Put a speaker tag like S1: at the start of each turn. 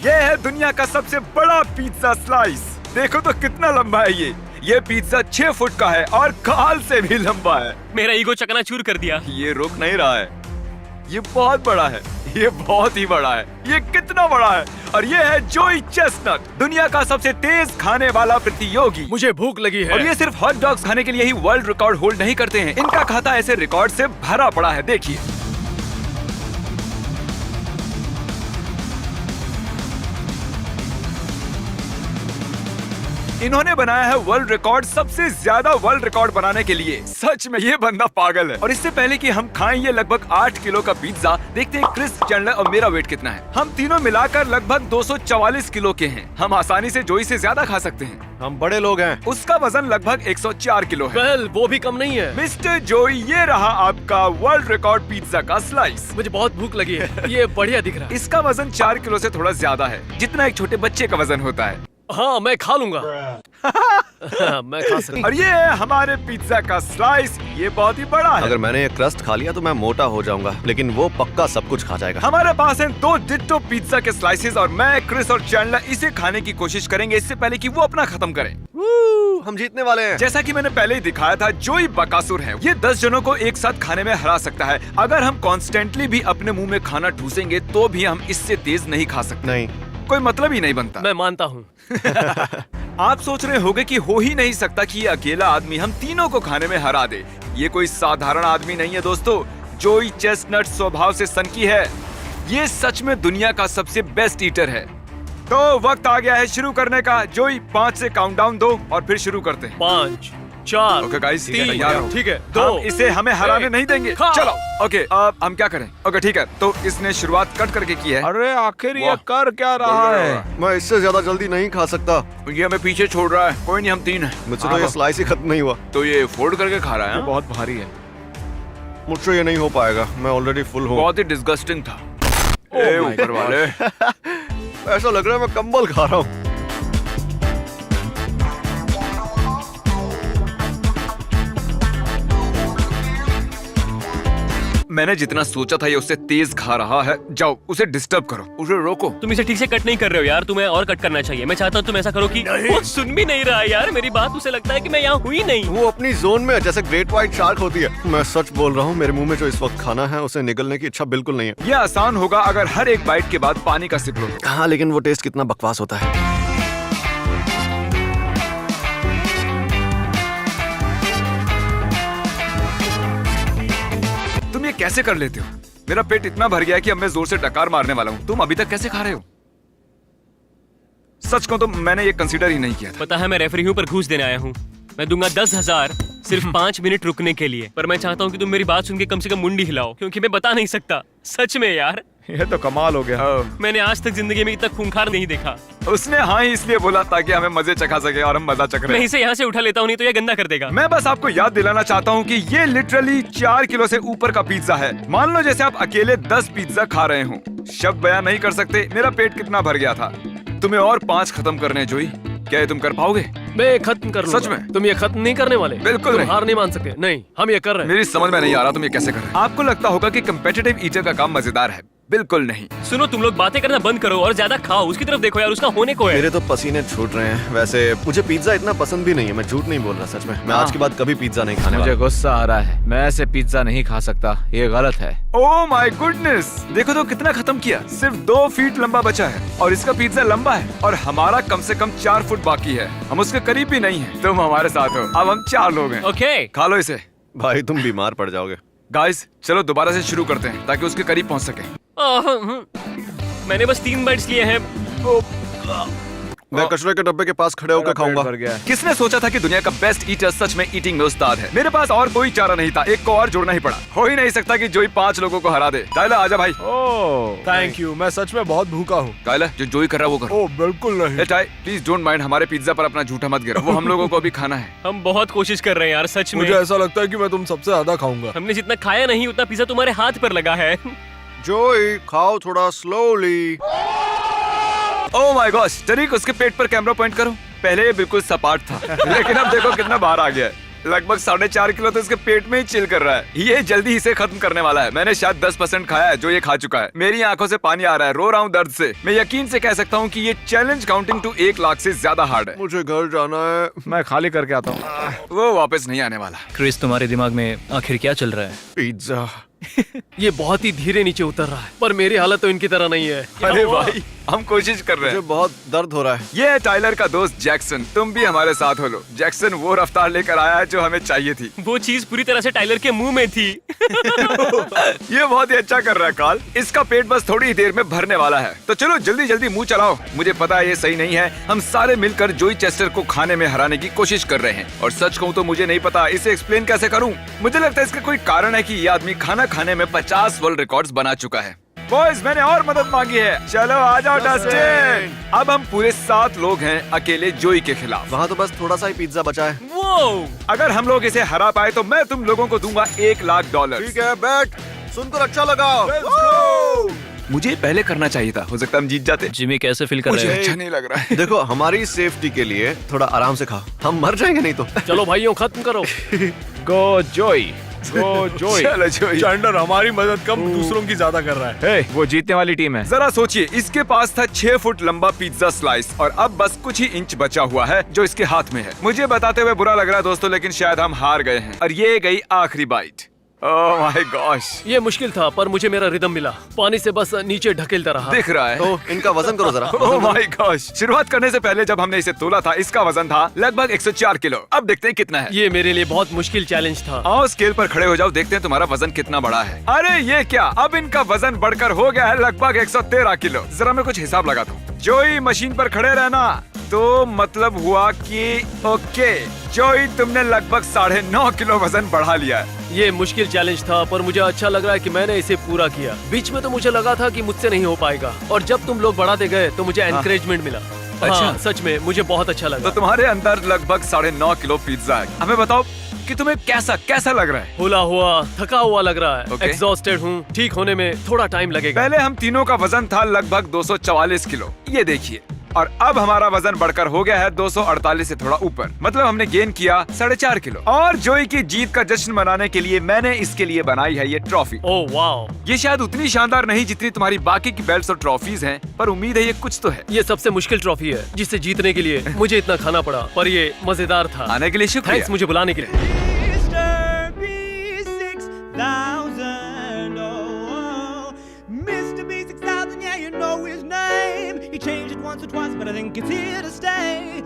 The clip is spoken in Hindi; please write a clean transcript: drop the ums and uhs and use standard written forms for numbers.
S1: ये है दुनिया का सबसे बड़ा पिज्जा स्लाइस। देखो तो कितना लंबा है ये पिज्जा 6 फुट का है और काल से भी लंबा है।
S2: मेरा ईगो चकनाचूर कर दिया।
S1: ये रुक नहीं रहा है, ये बहुत बड़ा है, ये बहुत ही बड़ा है। ये कितना बड़ा है? और ये है जोई चेस्टनट, दुनिया का सबसे तेज खाने वाला प्रतियोगी।
S3: मुझे भूख लगी है।
S1: और ये सिर्फ हॉट डॉग्स खाने के लिए ही वर्ल्ड रिकॉर्ड होल्ड नहीं करते हैं, इनका खाता ऐसे रिकॉर्ड से भरा पड़ा है। देखिए, इन्होंने बनाया है वर्ल्ड रिकॉर्ड, सबसे ज्यादा वर्ल्ड रिकॉर्ड बनाने के लिए। सच में ये बंदा पागल है। और इससे पहले कि हम खाएं ये लगभग 8 किलो का पिज्जा, देखते हैं क्रिस, चैंडलर और मेरा वेट कितना है। हम तीनों मिलाकर लगभग 244 किलो के हैं। हम आसानी से जोई से ज्यादा खा सकते हैं।
S3: हम बड़े लोग हैं।
S1: उसका वजन लगभग 104 किलो है।
S3: वेल, वो भी कम नहीं है।
S1: मिस्टर जोई, ये रहा आपका वर्ल्ड रिकॉर्ड पिज्जा का स्लाइस।
S3: मुझे बहुत भूख लगी है। ये बढ़िया दिख रहा है।
S1: इसका वजन 4 किलो से थोड़ा ज्यादा है, जितना एक छोटे बच्चे का वजन होता है।
S3: हाँ, मैं खा लूंगा। मैं खा सकता।
S1: और ये है हमारे पिज्जा का स्लाइस। ये बहुत ही बड़ा है।
S4: अगर मैंने ये क्रस्ट खा लिया तो मैं मोटा हो जाऊंगा, लेकिन वो पक्का सब कुछ खा जाएगा।
S1: हमारे पास हैं 2 डिट्टो पिज्जा के स्लाइसेस और मैं, क्रिस और चैंडलर इसे खाने की कोशिश करेंगे इससे पहले कि वो अपना खत्म करें।
S4: हम जीतने वाले हैं।
S1: जैसा कि मैंने पहले ही दिखाया था, जोई बकासुर है। ये 10 जनों को एक साथ खाने में हरा सकता है। अगर हम कॉन्स्टेंटली भी अपने मुंह में खाना ठूसेंगे तो भी हम इससे तेज नहीं खा सकते।
S4: नहीं,
S1: कोई मतलब ही नहीं बनता।
S3: मैं मानता हूँ।
S1: आप सोच रहे होंगे कि हो ही नहीं सकता कि ये अकेला आदमी हम तीनों को खाने में हरा दे। ये कोई साधारण आदमी नहीं है दोस्तों। जोई चेस्टनट स्वभाव से सनकी है। ये सच में दुनिया का सबसे बेस्ट ईटर है। तो वक्त आ गया है शुरू करने का। जोई 5 से काउंटडाउन दो और फिर शुरू करते हैं।
S3: 5, 4,
S1: ओके गाइस,
S3: 3, ठीक है, 2,
S1: हम इसे हमें हराने
S3: एक,
S1: नहीं देंगे।
S3: खा।
S1: चलो, ओके, अब हम क्या करें? ओके ठीक है, तो इसने शुरुआत कट करके की है।
S5: अरे आखिर ये
S1: वाह।
S5: कर क्या रहा है?
S4: मैं इससे ज्यादा जल्दी नहीं खा सकता।
S1: ये हमें पीछे छोड़ रहा है। कोई नहीं, हम 3 हैं।
S4: मुझसे तो ये स्लाइस ही खत्म नहीं हुआ।
S1: तो ये फोल्ड करके खा रहा है।
S5: ये बहुत भारी है।
S4: मुझसे ये नहीं हो पाएगा, मैं ऑलरेडी फुल हूँ।
S1: बहुत ही डिस्गस्टिंग था। ए ऊपर वाले।
S4: ऐसा लग रहा है मैं कंबल खा रहा हूँ।
S1: मैंने जितना सोचा था ये उससे तेज खा रहा है। जाओ, उसे डिस्टर्ब करो, उसे रोको।
S2: तुम इसे ठीक से कट नहीं कर रहे हो यार, तुम्हें और कट करना चाहिए। मैं चाहता हूँ तुम ऐसा करो कि वो सुन भी नहीं रहा है यार मेरी बात। उसे लगता है कि मैं यहाँ हुई नहीं।
S4: वो अपनी जोन में है, जैसे ग्रेट व्हाइट शार्क होती है। मैं सच बोल रहा हूँ, मेरे मुंह में जो इस वक्त खाना है उसे निगलने की इच्छा बिल्कुल नहीं है।
S1: ये आसान होगा अगर हर एक बाइट के बाद पानी का सिप लो।
S4: हाँ, लेकिन वो टेस्ट कितना बकवास होता है।
S1: तुम ये कैसे कर लेते हो? मेरा पेट इतना भर गया है कि अब मैं जोर से डकार मारने वाला हूँ। तुम अभी तक कैसे खा रहे हो? सच कहूं तो मैंने ये कंसीडर ही नहीं किया था।
S2: पता है मैं रेफरी हूँ पर घूस देने आया हूँ। मैं दूंगा 10,000 सिर्फ 5 मिनट रुकने के लिए। पर मैं चाहता हूँ कि तुम मेरी बात सुन के कम से कम मुंडी हिलाओ, क्योंकि मैं बता नहीं सकता। सच में यार,
S5: ये तो कमाल हो गया।
S2: मैंने आज तक जिंदगी में इतना खूंखार नहीं देखा।
S1: उसने हाँ ही इसलिए बोला ताकि हमें मजे चखा सके और हम मजा चख रहे
S2: मैं
S1: हैं।
S2: इसे यहाँ से उठा लेता हूँ, नहीं तो ये गंदा कर देगा।
S1: मैं बस आपको याद दिलाना चाहता हूँ कि ये लिटरली 4 किलो से ऊपर का पिज्जा है। मान लो जैसे आप अकेले 10 पिज्जा खा रहे हो। शब्द बयान नहीं कर सकते मेरा पेट कितना भर गया था। तुम्हें और 5 खत्म करने हैं जोई। क्या ये तुम कर पाओगे?
S3: मैं खत्म कर लूंगा।
S1: सच में?
S3: तुम ये खत्म नहीं करने वाले?
S1: बिल्कुल
S3: तुम
S1: नहीं।
S3: हार नहीं मान सकते। नहीं, हम ये कर रहे हैं।
S1: मेरी समझ में नहीं आ रहा तुम ये कैसे कर रहे हो। आपको लगता होगा कि कंपेटिटिव ईटर का काम मजेदार है। बिल्कुल नहीं।
S2: सुनो, तुम लोग बातें करना बंद करो और ज्यादा खाओ। उसकी तरफ देखो यार, उसका होने को है।
S4: मेरे तो पसीने छूट रहे हैं। वैसे मुझे पिज्जा इतना पसंद भी नहीं है, मैं झूठ नहीं बोल रहा। सच में मैं आज के बाद कभी पिज्जा नहीं खाने
S5: मुझे
S4: वाला।
S5: गुस्सा आ रहा है। मैं ऐसे पिज्जा नहीं खा सकता, ये गलत है।
S1: ओह माय गुडनेस, देखो तो कितना खत्म किया। सिर्फ 2 फीट लंबा बचा है और इसका पिज्जा लंबा है और हमारा कम से कम 4 फुट बाकी है। हम उसके करीब भी नहीं है। तुम हमारे साथ हो। अब हम 4 लोग हैं।
S2: ओके,
S1: खा लो इसे।
S4: भाई तुम बीमार पड़ जाओगे।
S1: गाइस चलो दोबारा से शुरू करते हैं ताकि उसके करीब पहुंच सके।
S2: मैंने बस 3 बाइट्स लिए हैं।
S4: मैं कचरे के डब्बे के पास खड़े होकर खाऊंगा।
S5: भर गया है।
S1: किसने सोचा था कि दुनिया का बेस्ट ईटर सच में ईटिंग में उस्ताद है? मेरे पास और कोई चारा नहीं था, एक को और जोड़ना ही पड़ा। हो ही नहीं सकता कि जोई 5 लोगों को हरा दे। कायला आजा भाई।
S5: ओह थैंक यू, मैं सच में बहुत भूखा हूँ।
S1: कायला, जो जोई कर रहा है वो करो।
S5: ओह बिल्कुल नहीं।
S1: ए टाई, प्लीज डोंट माइंड, हमारे पिज्जा पर अपना झूठा मत गिरो। वो हम लोगों को भी खाना है।
S2: हम बहुत कोशिश कर रहे हैं यार, सच में।
S5: मुझे ऐसा लगता है कि मैं तुम सबसे ज्यादा खाऊंगा।
S2: हमने जितना खाया नहीं उतना पिज्जा तुम्हारे हाथ पर लगा है।
S4: जोई खाओ थोड़ा स्लोली।
S1: ओह माय गॉश, टरीक उसके पेट पर कैमरा पॉइंट करो। पहले ये बिल्कुल सपाट था लेकिन अब देखो कितना बाहर आ गया है। लगभग 4.5 किलो तो इसके पेट में ही चिल कर रहा है। ये जल्दी इसे खत्म करने वाला है। मैंने शायद 10% खाया है जो ये खा चुका है। मेरी आंखों से पानी आ रहा है, रो रहा हूँ दर्द से। मैं यकीन से कह सकता हूँ कि ये चैलेंज काउंटिंग टू 1 लाख से ज्यादा हार्ड है।
S4: मुझे घर जाना है।
S5: मैं खाली करके आता हूँ।
S1: वो वापस नहीं आने वाला।
S3: क्रिस, तुम्हारे दिमाग में आखिर क्या चल रहा है?
S4: पिज्जा।
S3: ये बहुत ही धीरे नीचे उतर रहा है, पर मेरी हालत तो इनकी तरह नहीं है।
S1: अरे भाई, हम कोशिश कर रहे
S4: मुझे
S1: हैं।
S4: बहुत दर्द हो रहा है।
S1: ये है टाइलर का दोस्त जैक्सन। तुम भी हमारे साथ हो लो। जैक्सन वो रफ्तार लेकर आया है जो हमें चाहिए थी।
S2: वो चीज पूरी तरह से टाइलर के मुंह में थी।
S1: ये बहुत ही अच्छा कर रहा है कार्ल। इसका पेट बस थोड़ी ही देर में भरने वाला है। तो चलो जल्दी जल्दी मुंह चलाओ। मुझे पता है ये सही नहीं है। हम सारे मिलकर जोई चेस्टर को खाने में हराने की कोशिश कर रहे हैं। और सच कहूँ तो मुझे नहीं पता इसे एक्सप्लेन कैसे करूँ। मुझे लगता है इसका कोई कारण है कि ये आदमी खाना खाने में 50 वर्ल्ड रिकॉर्ड्स बना चुका है। बॉयज, मैंने और मदद मांगी है। चलो आ जाओ डस्टिन। अब हम पूरे 7 लोग हैं अकेले जोई के खिलाफ।
S4: वहाँ तो बस थोड़ा सा ही पिज्जा बचा है।
S2: वो
S1: अगर हम लोग इसे हरा पाए तो मैं तुम लोगों को दूंगा $1 लाख।
S4: ठीक है, बैठ। सुनकर अच्छा लगा।
S1: मुझे पहले करना चाहिए था। हो सकता है हम जीत जाते।
S3: जिमी, कैसे फील कर
S1: मुझे
S3: रहे
S1: अच्छा नहीं लग रहा है।
S4: देखो, हमारी सेफ्टी के लिए थोड़ा आराम से खा। हम मर जाएंगे नहीं तो।
S3: हो? चलो भाइयों, खत्म करो।
S5: गो जोई, गो जोई।
S1: चलो जोई।
S6: चैंडलर हमारी मदद कम दूसरों की ज्यादा कर रहा है।
S5: हे, वो जीतने वाली टीम है।
S1: जरा सोचिए, इसके पास था 6 फुट लंबा पिज्जा स्लाइस और अब बस कुछ ही इंच बचा हुआ है जो इसके हाथ में है। मुझे बताते हुए बुरा लग रहा है दोस्तों, लेकिन शायद हम हार गए हैं और ये गई आखिरी बाइट। ओह माय गॉश,
S3: ये मुश्किल था, पर मुझे मेरा रिदम मिला। पानी से बस नीचे ढकेलता रहा।
S1: दिख रहा है।
S4: तो इनका वजन करो जरा।
S1: ओह माय गॉश, शुरुआत करने से पहले जब हमने इसे तोला था इसका वजन था लगभग 104 किलो। अब देखते हैं कितना है।
S3: ये मेरे लिए बहुत मुश्किल चैलेंज था।
S1: आओ स्केल पर खड़े हो जाओ, देखते हैं तुम्हारा वजन कितना बड़ा है। अरे ये क्या, अब इनका वजन बढ़कर हो गया है लगभग 113 किलो। जरा मैं कुछ हिसाब लगाता हूँ। जोई, मशीन पर खड़े रहना। तो मतलब हुआ कि ओके जोई, तुमने लगभग 9.5 किलो वजन बढ़ा लिया है।
S3: ये मुश्किल चैलेंज था, पर मुझे अच्छा लग रहा है कि मैंने इसे पूरा किया। बीच में तो मुझे लगा था कि मुझसे नहीं हो पाएगा, और जब तुम लोग बढ़ाते गए तो मुझे एनकरेजमेंट मिला।
S1: अच्छा।
S3: हाँ, सच में मुझे बहुत अच्छा
S1: तो
S3: लगा।
S1: तुम्हारे अंदर लगभग 9.5 किलो पिज्जा है। हमें बताओ कि तुम्हें कैसा लग रहा है।
S3: हुला हुआ, थका हुआ लग रहा है।
S1: Okay.
S3: एग्जॉस्टेड हूँ। ठीक होने में थोड़ा टाइम लगेगा।
S1: पहले हम तीनों का वजन था लगभग 244 किलो, ये देखिए। और अब हमारा वजन बढ़कर हो गया है 248 से थोड़ा ऊपर। मतलब हमने गेन किया 4.5 किलो। और जोई की जीत का जश्न मनाने के लिए मैंने इसके लिए बनाई है ये ट्रॉफी।
S3: ओह वाओ,
S1: ये शायद उतनी शानदार नहीं जितनी तुम्हारी बाकी की बेल्ट्स और ट्रॉफीज हैं, पर उम्मीद है ये कुछ तो है।
S3: ये सबसे मुश्किल ट्रॉफी है जिसे जीतने के लिए मुझे इतना खाना पड़ा, पर ये मजेदार था।
S1: आने के लिए शुक्रिया।
S3: थैंक्स मुझे बुलाने के लिए।
S7: Mr. B6000, oh, Mr. B6000, yeah, you know his name. He changed it once or twice, but I think it's here to stay.